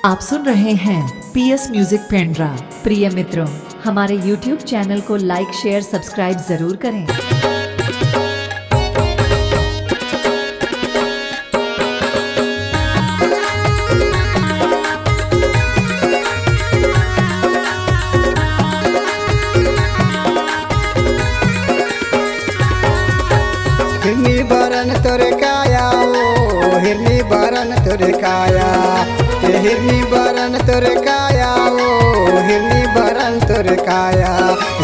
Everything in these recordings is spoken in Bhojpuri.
आप सुन रहे हैं पीएस म्यूजिक पेंड्रा। प्रिय मित्रों, हमारे YouTube चैनल को लाइक शेयर सब्सक्राइब जरूर करें। हिरनी बरन तोरे काया ओ हिरनी बरन तोरे काया हिरनी बरन तोरे काया ओ हिरनी बरन तोरे काया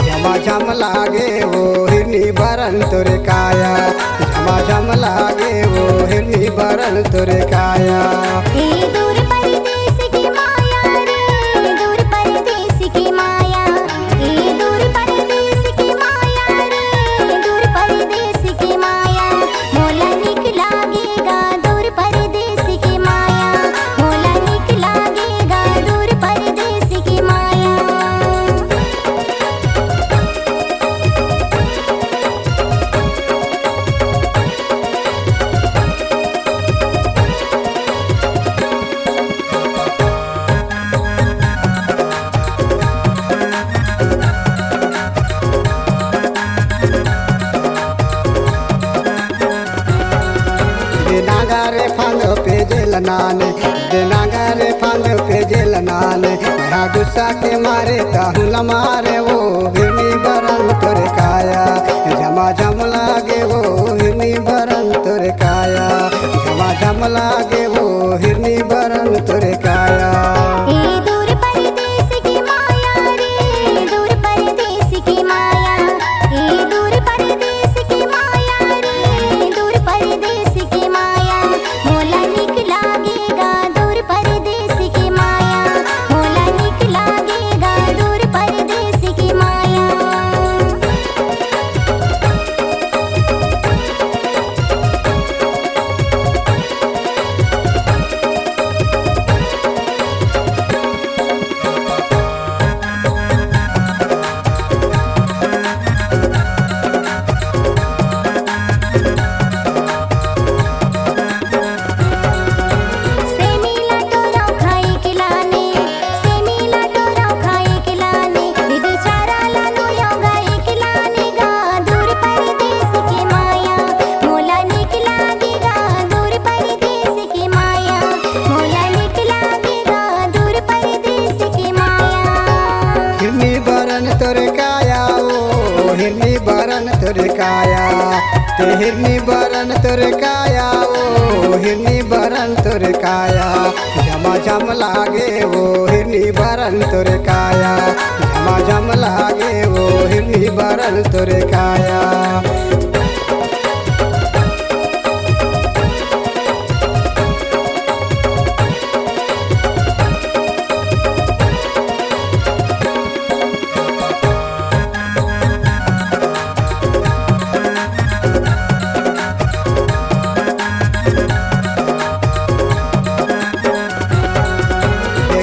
झमा झम लागे ओ हिरनी बरन तोरे काया झमा झम लागे ओ हिरनी बरन तोरे काया। दूर परदेस की माया रे दूर परदेस की माया दूर परदेस की माया रे दूर परदेस की माया मोला निक लागेगा दूर परदेस की माया मोला निक लागेगा दूर परदेस की माया। नागारे फांदो पे जेल नाने नागारे फांदो पे जेल नाने बड़ा गुस्सा के मारे ताहुल मारे वो हिरनी बरन तोरे काया झमा झम लागे वो हिरनी बरन तोरे काया झमा झम लागे वो हिरनी बरन तोरे काया। दूर परदेस की माया रे दूर परदेस की माया दूर परदेस की माया रे दूर परदेस की माया मोला निक लागेगा दूर परदेस की माया मोला निक लागेगा दूर परदेस की माया। सेमीला टोराव खाई किलाने सेमीला टोराव खाई किलाने दीदी चारा लालो योगाई किलाने गा दूर परदेस की माया मोला निक लागेगा दूर परदेस की माया मोला निक लागेगा दूर परदेस की माया। हिरनी बरन तोरे काया ओ हिरनी बरन तोरे काया ते हिरनी बरन तोरे काया ओ हिरनी बरन तोरे काया झमा झम लागे वो हिरनी बरन तोरे काया झमा झम लागे वो हिरनी बरन तोरे काया।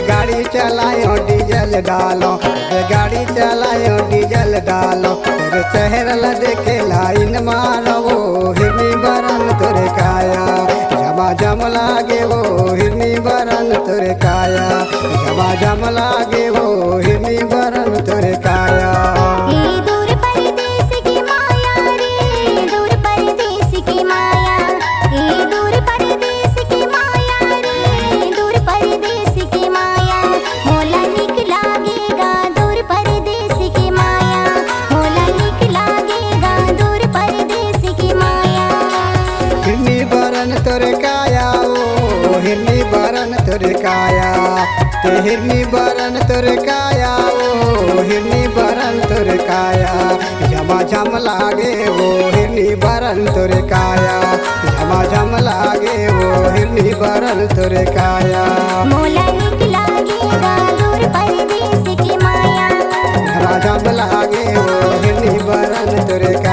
गाड़ी चलायो डीजल डालो गाड़ी चलायो डीजल डालो तेरे चेहरा देखे लाइन मारो वो हिरनी बरन तोरे काया झमा झम लागे वो हिरनी बरन तोरे काया झमा झम लागे वो हिरनी बरन तोरे काया। दूर परदेस की माया रे दूर परदेस की माया दूर परदेस की माया रे दूर परदेस की माया मोला निक लागेगा दूर परदेस की माया मोला निक लागेगा दूर परदेस की माया। हिरनी बरन तोरे काया ओ हिरनी बरन तोरे काया ते हिरनी बरन तोरे काया ओ हिरनी बरन तोरे काया झमा झम लागे वो हिरनी बरन तोरे काया झमा झम लागे वो हिरनी बरन तोरे काया। मोला निक लागेगा दूर परदेस की माया झमा झम लागे वो हिरनी बरन तोरे काया।